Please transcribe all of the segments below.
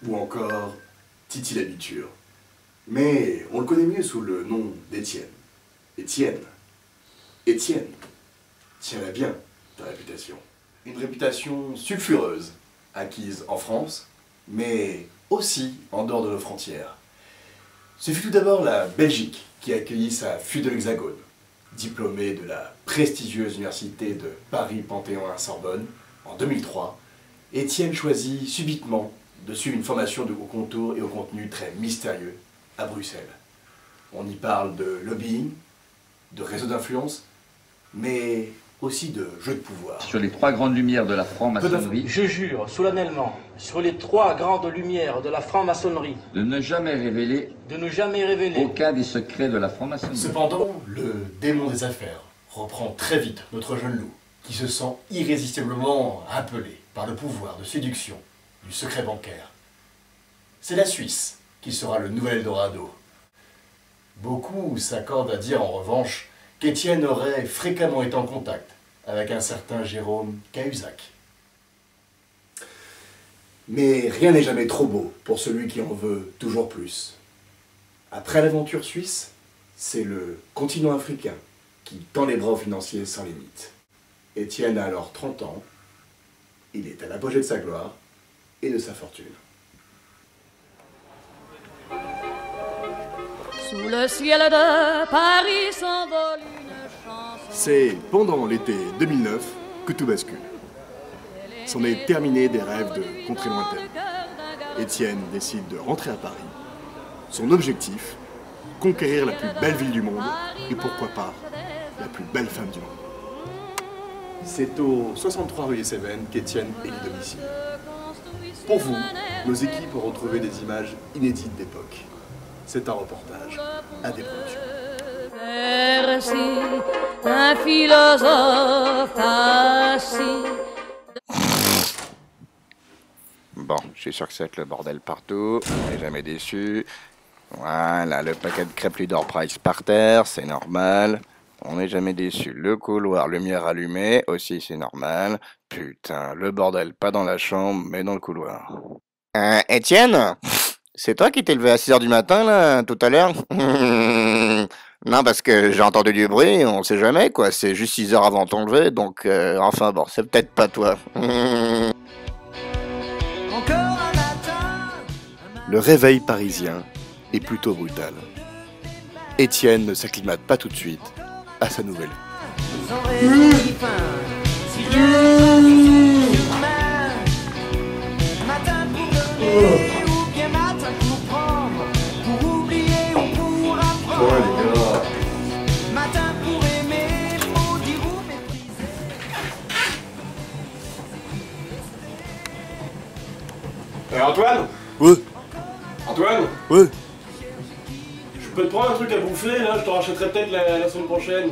ou encore Titi l'Habiture. Mais on le connaît mieux sous le nom d'Étienne. Étienne, tiens-la bien, ta réputation. Une réputation sulfureuse, acquise en France, mais aussi en dehors de nos frontières. Ce fut tout d'abord la Belgique qui accueillit sa fuite de l'Hexagone. Diplômé de la prestigieuse université de Paris-Panthéon-Sorbonne en 2003, Étienne choisit subitement de suivre une formation de haut contour et au contenu très mystérieux à Bruxelles. On y parle de lobbying, de réseau d'influence, mais aussi de jeu de pouvoir. Sur les 3 grandes lumières de la franc-maçonnerie, je jure solennellement, sur les 3 grandes lumières de la franc-maçonnerie, de ne jamais révéler aucun des secrets de la franc-maçonnerie. Cependant, le démon des affaires reprend très vite notre jeune loup, qui se sent irrésistiblement appelé par le pouvoir de séduction du secret bancaire. C'est la Suisse qui sera le nouvel Eldorado. Beaucoup s'accordent à dire en revanche qu'Étienne aurait fréquemment été en contact avec un certain Jérôme Cahuzac. Mais rien n'est jamais trop beau pour celui qui en veut toujours plus. Après l'aventure suisse, c'est le continent africain qui tend les bras aux financiers sans limite. Étienne a alors 30 ans, il est à l'apogée de sa gloire et de sa fortune. Sous le ciel de Paris s'envole une chanson. C'est pendant l'été 2009 que tout bascule. C'en est terminé des rêves de contrées lointaines. Étienne décide de rentrer à Paris. Son objectif, conquérir la plus belle ville du monde et pourquoi pas la plus belle femme du monde. C'est au 63 rue des Cévennes qu'Étienne élit domicile. Pour vous, nos équipes ont retrouvé des images inédites d'époque. C'est un reportage à des productions. Merci, un philosophe assis. Bon, je suis sûr que ça va être le bordel partout, on n'est jamais déçu. Voilà, le paquet de crêpes Leader Price par terre, c'est normal. On n'est jamais déçu. Le couloir, lumière allumée, aussi c'est normal. Putain, le bordel, pas dans la chambre, mais dans le couloir. Étienne, c'est toi qui t'es levé à 6h du matin, là, tout à l'heure? Non, parce que j'ai entendu du bruit, on sait jamais, quoi. C'est juste 6 heures avant ton lever, donc, enfin bon, c'est peut-être pas toi. Le réveil parisien est plutôt brutal. Étienne ne s'acclimate pas tout de suite à sa nouvelle vie. Antoine? Ouais. Antoine? Ouais. Je peux te prendre un truc à bouffer là, je te rachèterai peut-être la semaine prochaine.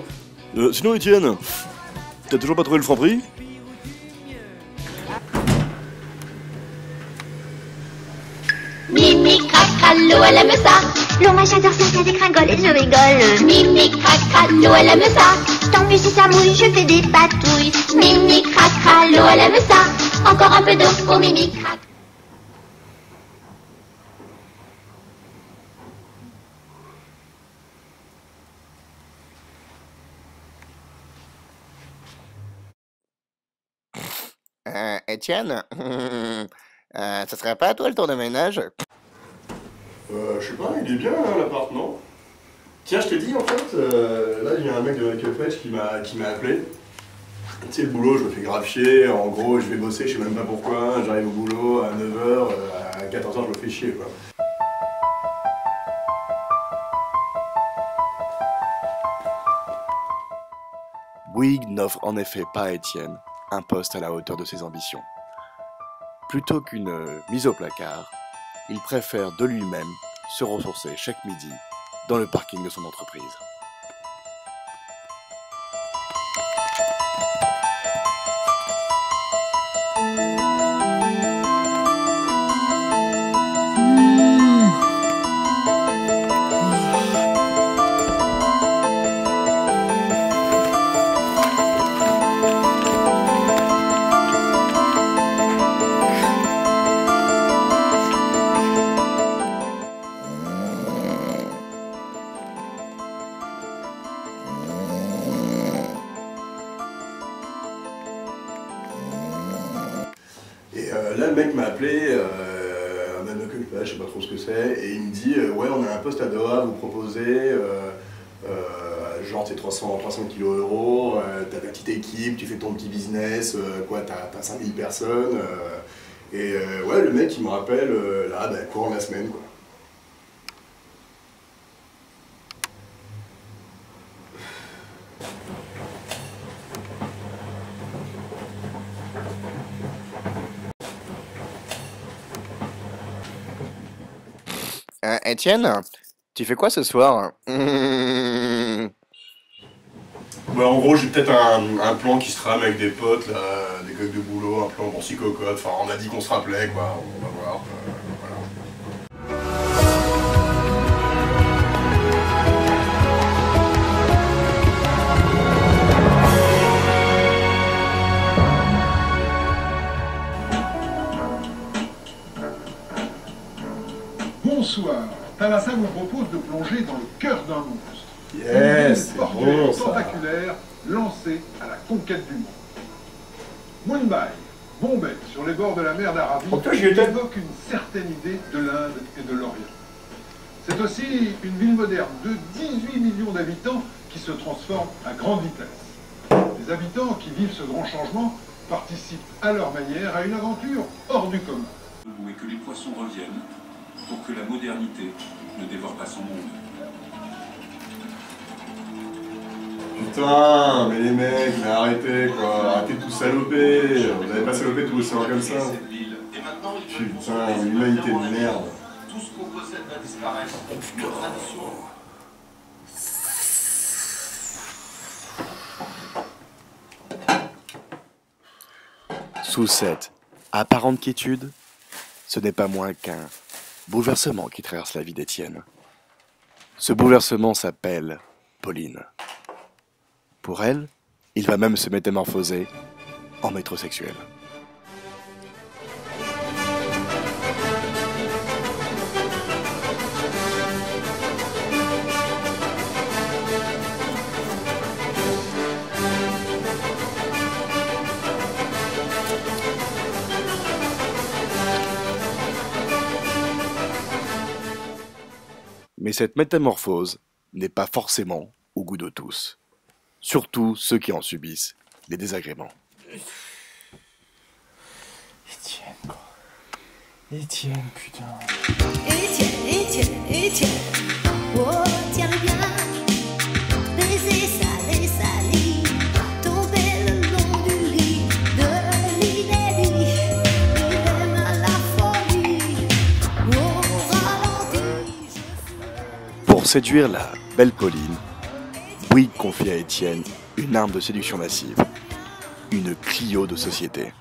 Sinon Étienne, t'as toujours pas trouvé le Franprix? Mimi Cracralo, elle aime ça. L'eau, moi j'adore ça, ça dégringole et je rigole. Mimi Cracralo, elle aime ça. Tant mieux si ça mouille, je fais des patouilles. Mimi Cracralo, elle aime ça. Encore un peu d'eau pour Mimi Crac. Étienne, ça serait pas à toi le tour de ménage? Je sais pas, il est bien hein, l'appart, non? Tiens, je t'ai dit en fait, là il y a un mec de la Fresh qui m'a appelé. Tu sais, le boulot, je me fais grave chier, en gros, je vais bosser, je sais même pas pourquoi, j'arrive au boulot à 9h, à 14h, je me fais chier quoi. Bouygues n'offre en effet pas à Étienne un poste à la hauteur de ses ambitions. Plutôt qu'une mise au placard, il préfère de lui-même se ressourcer chaque midi dans le parking de son entreprise. là, je sais pas trop ce que c'est, et il me dit ouais, on a un poste à Doha à vous proposer, genre t'es 300 kg €, t'as ta petite équipe, tu fais ton petit business, quoi, t'as 5000 personnes, et ouais, le mec il me rappelle là, bah, courant la semaine, quoi. Étienne, tu fais quoi ce soir? Bah, en gros, j'ai peut-être un plan qui se rame avec des potes, là, des coques de boulot, un plan pour 6 cocottes. Enfin, on a dit qu'on se rappelait, quoi. On va voir. Voilà. Bonsoir. Thalassa vous propose de plonger dans le cœur d'un monstre. Yes, c'est bon, ça. Tentaculaire lancée à la conquête du monde. Mumbai, Bombay, sur les bords de la mer d'Arabie, évoque une certaine idée de l'Inde et de l'Orient. C'est aussi une ville moderne de 18 millions d'habitants qui se transforme à grande vitesse. Les habitants qui vivent ce grand changement participent à leur manière à une aventure hors du commun. Et que les poissons reviennent pour que la modernité ne dévore pas son monde. Putain, mais les mecs, mais arrêtez, quoi. Arrêtez de tout saloper. Vous n'avez pas salopé tout l'océan comme ça. Putain, l'humanité de merde. Tout ce qu'on possède va disparaître. Nos traditions. Sous cette apparente quiétude, ce n'est pas moins qu'un bouleversement qui traverse la vie d'Étienne. Ce bouleversement s'appelle Pauline. Pour elle, il va même se métamorphoser en métrosexuel. Mais cette métamorphose n'est pas forcément au goût de tous. Surtout ceux qui en subissent les désagréments. Étienne, quoi. Étienne, putain. Étienne. Oh, tiens-le bien. Baiser salé, tomber le long du lit, de l'inédit. Il aime à la folie. Au ralenti, Pour séduire la belle Pauline, Bouygues confie à Étienne une arme de séduction massive, une Clio de société.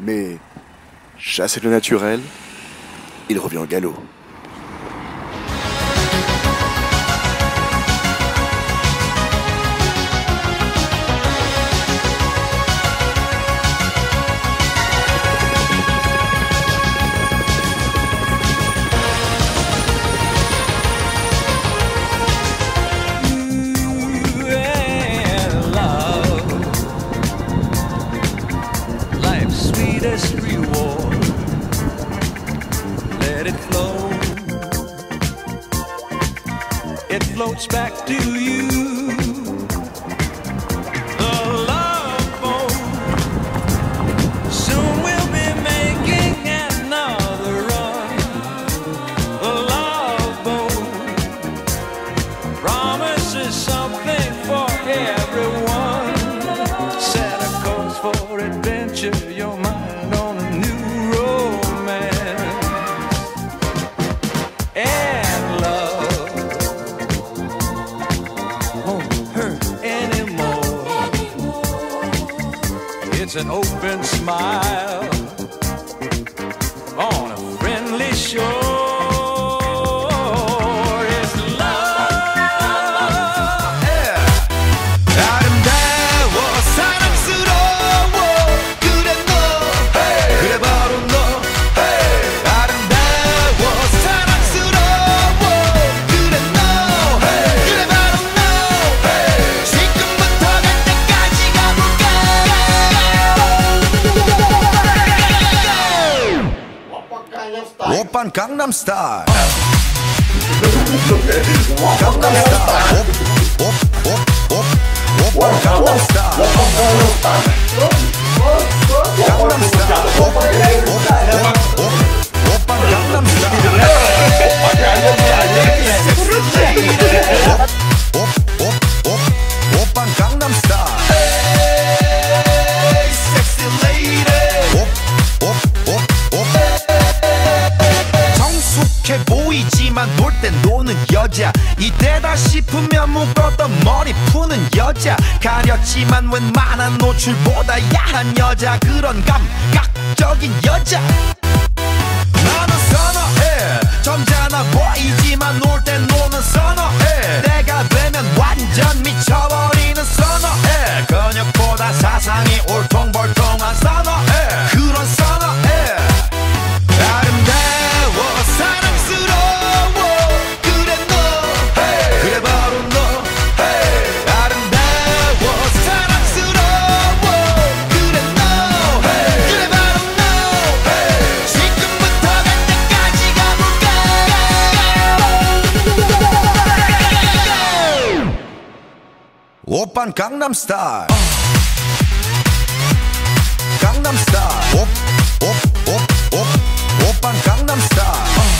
Mais chassé le naturel, il revient au galop. It floats back to you. The love boat. Soon we'll be making another run. The love boat promises something for everyone. Set a course for adventure, your mind on a new romance. And love it's an open smile on a friendly shore. It's love. Yeah. Out and down. 오빤 강남스타일 보이지만 놀 땐 노는 여자 이때다 싶으면 묶었던 머리 푸는 여자 가렸지만 웬만한 노출보다 야한 여자 그런 감각적인 여자 나는 선어해 점잖아 보이지만 놀 땐 노는 선어해 내가 되면 완전 미쳐버리는 선어해 근육보다 사상이 울퉁불퉁한 선어해 그런 선어해 아름다워 사랑스러워 그래 너 그래 바로 너 아름다워 사랑스러워 그래 너 그래 바로 너 지금부터 갈 때까지 가볼까 오빤 강남스타일 강남스타일 오빤 강남스타일